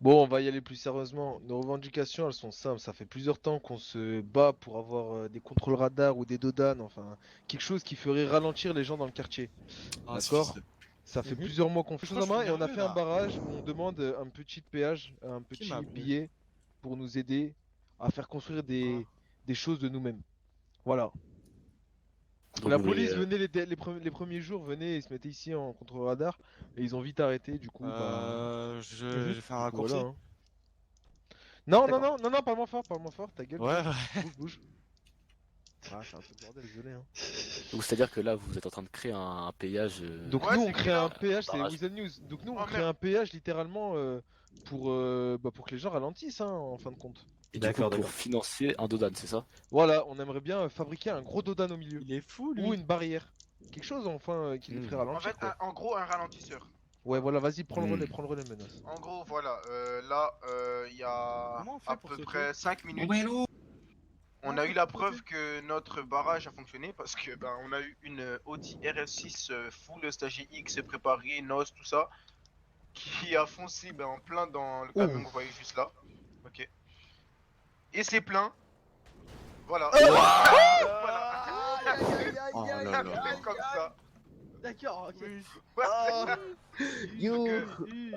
Bon, on va y aller plus sérieusement. Nos revendications, elles sont simples. Ça fait plusieurs temps qu'on se bat pour avoir des contrôles radars ou des dodanes, enfin, quelque chose qui ferait ralentir les gens dans le quartier. Ah, c'est fils D'accord? de... Ça fait Mhm. plusieurs mois qu'on fait Je chose crois que en je suis main et on a nerveux fait un là. barrage où on demande un petit péage, un Qui m'a petit appelé? billet pour nous aider à faire construire Quoi? des choses de nous-mêmes. Voilà. Donc La vous voulez. police venait les premiers jours, venait et se mettait ici en contre radar et ils ont vite arrêté. Du coup, bah, Je vais faire un du coup voilà, raccourci. hein. Non, non, D'accord. non, non, non, parle-moi fort, ta gueule, Ouais, bouge, ouais. bouge, bouge. Ah, c'est un peu le bordel, désolé, hein. Donc c'est-à-dire que là, vous êtes en train de créer un péage, Donc Ouais, nous, on c'est crée qui un là? péage, c'est barrage. Weasel News. Donc nous, on Oh crée merde. un péage littéralement pour que les gens ralentissent, hein, en fin de compte. Et du coup, D'accord, pour d'accord. financer un dodan, c'est ça? Voilà, on aimerait bien fabriquer un gros dodan au milieu. Il est fou, Ou lui. une barrière. Quelque chose, enfin, qui les ferait En ralentir, fait, quoi. en gros, un ralentisseur. Ouais, voilà, vas-y, Hmm. prends le relais, menace. En gros, voilà. Là, il y a Comment on à fait pour peu sauter? près 5 minutes. On Comment on a fait eu la pour sauter? preuve que notre barrage a fonctionné parce que ben on a eu une Audi RS6 full stage X préparée, NOS, tout ça, qui a foncé ben, en plein dans le camion que Ouh. vous voyez juste là. Ok. Et c'est plein. Voilà. Voilà. Oh là Ça là. fait comme ça. D'accord, ok. Yo. Donc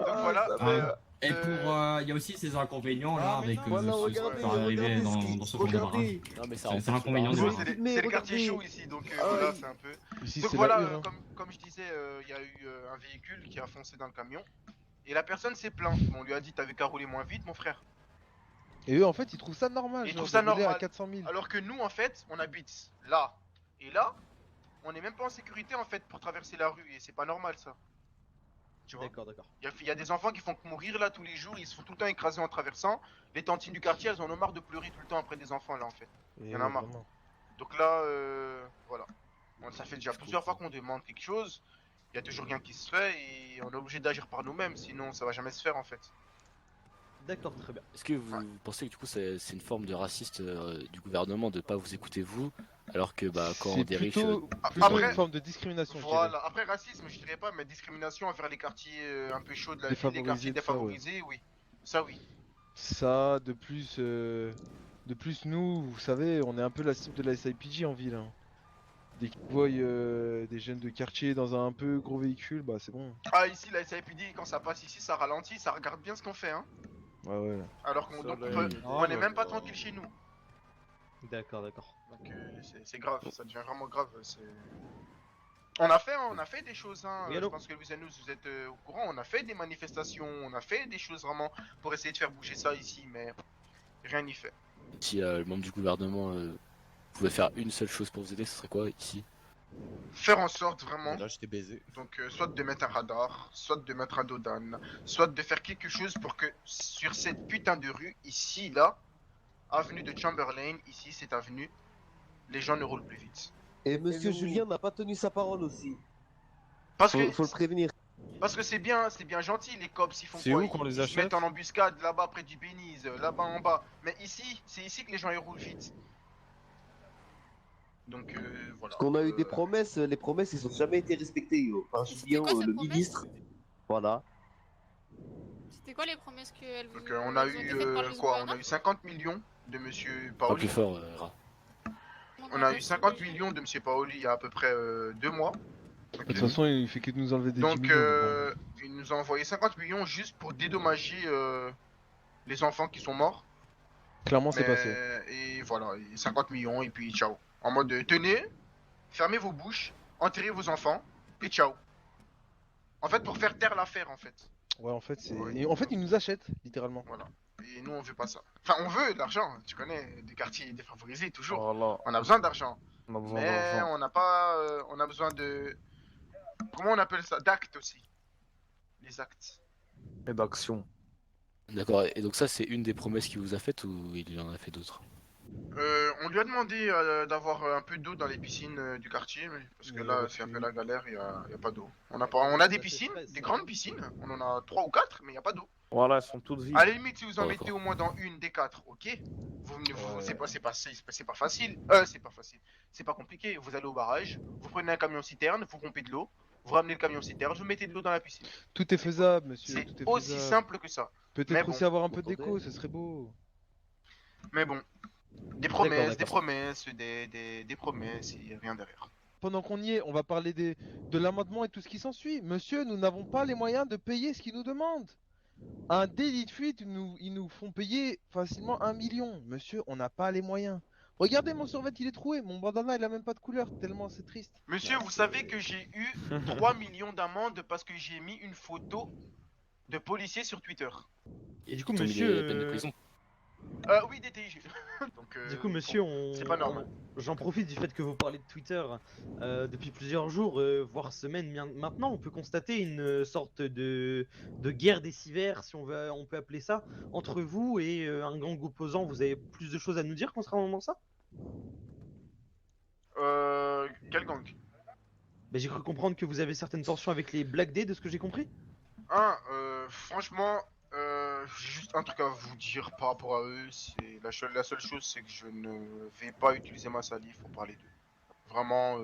voilà. Et pour, il y a aussi ces inconvénients Ah, là mais avec non, voilà, ce qui regardez, peut arriver regardez dans ce genre de barrage. Non, mais ça C'est empêche le l'inconvénient du barrage. Gros, barrage. c'est le quartier chaud ici, donc voilà, c'est un peu. Ici, Donc c'est la voilà, hurle, hein. comme je disais, il y a eu un véhicule qui a foncé dans le camion. Et la personne s'est plaint. On lui a dit, t'avais qu'à rouler moins vite, mon frère. Et eux, en fait, ils trouvent ça normal, Et il genre, trouve de ça rouler à normal. 400 000. Alors que nous, en fait, on habite là. Et là, on n'est même pas en sécurité, en fait, pour traverser la rue. Et c'est pas normal, ça. Tu vois. D'accord, d'accord. Il y a des enfants qui font que mourir là tous les jours. Ils se font tout le temps écraser en traversant. Les tantines du quartier, elles en ont marre de pleurer tout le temps après des enfants, là, en fait. Et y en a marre. vraiment. Donc là, voilà. Bon, ça fait déjà plusieurs fois qu'on demande quelque chose. Il y a toujours rien qui se fait et on est obligé d'agir par nous-mêmes, sinon ça va jamais se faire en fait. D'accord, très bien. Est-ce que vous pensez que du coup c'est une forme de raciste du gouvernement de pas vous écouter vous, alors que bah quand on C'est dirige plutôt Après, une forme de discrimination, je dirais. voilà. Après racisme, je dirais pas, mais discrimination envers les quartiers un peu chauds de la ville, les quartiers Défavorisé, tout ça, ouais. défavorisés, oui. Ça oui. Ça, de plus, nous, vous savez, on est un peu la cible de la SIPG en ville, hein. Dès qu'ils voient des jeunes de quartier dans un peu gros véhicule, bah c'est bon. Ah ici la SAPD quand ça passe ici, ça ralentit, ça regarde bien ce qu'on fait, hein. Ouais, ouais. Alors qu'on donc, Soleil. on est même pas tranquille chez nous. D'accord, d'accord. Donc c'est grave, ça devient vraiment grave. On a fait des choses, hein. Oui, Je allô. pense que vous êtes au courant. On a fait des manifestations, on a fait des choses vraiment pour essayer de faire bouger ça ici, mais rien n'y fait. si le membre du gouvernement pouvait faire une seule chose pour vous aider, ce serait quoi ici? Faire en sorte vraiment, Et là, j'étais baisé. donc soit de mettre un radar, soit de mettre un dodan, soit de faire quelque chose pour que sur cette putain de rue ici, là, avenue de Chamberlain, ici, cette avenue, les gens ne roulent plus vite. Et Monsieur Julien n'a pas tenu sa parole aussi. Parce Faut, que faut le prévenir. Parce que c'est bien gentil, les cops, ils font C'est quoi? où qu'on les Ils se achète? mettent en embuscade là-bas près du Bénize, là-bas en bas. Mais ici, c'est ici que les gens ils roulent vite. Donc voilà. Parce qu'on a eu des promesses, les promesses, ils ont jamais été respectées, yo. Par Et c'était Julien, quoi, ces le promesses ministre. Voilà. C'était quoi les promesses qu'elle vous Donc on a elles ont eu été faites par le quoi? On a gouvernement eu 50 millions de Monsieur Pas Paoli. plus fort, Ra. On a eu 50 millions de Monsieur Paoli il y a à peu près 2 mois. De toute façon, il fait que de nous enlever des 10 Donc millions. Donc bon. il nous a envoyé 50 millions juste pour dédommager les enfants qui sont morts. Clairement, c'est Mais- passé. Et voilà, et 50 millions et puis ciao. En mode tenez, fermez vos bouches, enterrez vos enfants et ciao. En fait, pour faire taire l'affaire en fait. Ouais, en fait, c'est. Ouais. Et en fait, ils nous achètent, littéralement. Voilà. Et nous on veut pas ça. Enfin, on veut de l'argent, tu connais, des quartiers défavorisés toujours. Voilà, On a besoin d'argent. on a besoin Mais d'argent. on n'a pas. On a besoin de. Comment on appelle ça? D'actes aussi. Les actes. Et d'action. D'accord, et donc ça c'est une des promesses qu'il vous a faites ou il en a fait d'autres? On lui a demandé d'avoir un peu d'eau dans les piscines du quartier, mais parce que Il là aurait c'est un pu. peu la galère, il y a pas d'eau. On a des piscines, des grandes piscines, on en a 3 ou 4, mais il n'y a pas d'eau. Voilà, elles sont toutes vides. À la limite, si vous en Oh, mettez d'accord. au moins dans une des 4, ok. Ouais. C'est pas facile. C'est pas facile. C'est pas compliqué. Vous allez au barrage, vous prenez un camion citerne, vous pompez de l'eau, vous ramenez le camion citerne, vous mettez de l'eau dans la piscine. Tout est faisable, monsieur. C'est Tout est aussi faisable. simple que ça. Mais Peut-être bon, aussi avoir un peu vous d'écho, entendez ce serait beau. Mais bon, des D'accord, promesses, des d'accord. promesses, des promesses, et rien derrière. Pendant qu'on y est, on va parler de l'amendement et tout ce qui s'ensuit. Monsieur, nous n'avons pas les moyens de payer ce qu'ils nous demandent. Un délit de fuite, ils nous font payer facilement 1 million. Monsieur, on n'a pas les moyens. Regardez mon survêt, il est troué. Mon bandana, il a même pas de couleur, tellement c'est triste. Monsieur, vous savez que j'ai eu 3 millions d'amendes parce que j'ai mis une photo de policier sur Twitter. Et du coup, Ils ont mis monsieur. les peines de prison. Oui, des TIG. Donc, Du coup, monsieur, c'est pas normal. j'en profite du fait que vous parlez de Twitter depuis plusieurs jours, voire semaines maintenant. On peut constater une sorte de guerre des civers, si on peut appeler ça, entre vous et un gang opposant. Vous avez plus de choses à nous dire concernant ça? Quel gang? J'ai cru comprendre que vous avez certaines tensions avec les Black Day, de ce que j'ai compris. Franchement, j'ai juste un truc à vous dire par rapport à eux. C'est la seule chose, c'est que je ne vais pas utiliser ma salive pour parler d'eux. Vraiment,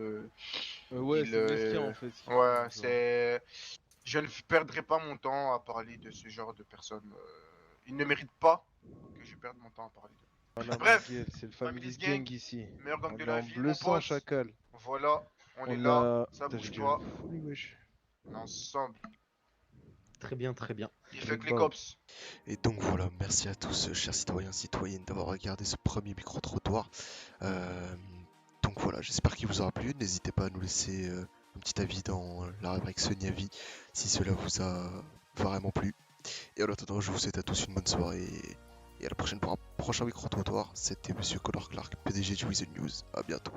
Ouais, il, c'est mesquin en fait. ce qu'ils font, ouais, tu c'est. Je ne perdrai pas mon temps à parler de ce genre de personnes. Ils ne méritent pas que je perde mon temps à parler d'eux. vois. Voilà, Bref, Miguel, c'est le Family's Family's Gang Gang, ici. Meilleur gang On de est la en ville, bleu mon sang pote. chacal. Voilà, on est On là, a. ça Putain, bouge j'ai pas, déjà fou, wesh. on est ensemble. Très bien, très bien. Il Avec fait que les Bao. cops. Et donc voilà, merci à tous, chers citoyens, citoyennes, d'avoir regardé ce premier micro-trottoir. Donc voilà, j'espère qu'il vous aura plu. N'hésitez pas à nous laisser un petit avis dans la rubrique Sony Avis si cela vous a vraiment plu. Et en attendant, je vous souhaite à tous une bonne soirée et à la prochaine pour un prochain micro-trottoir. C'était Monsieur Connor Clark, PDG de With the News. À bientôt.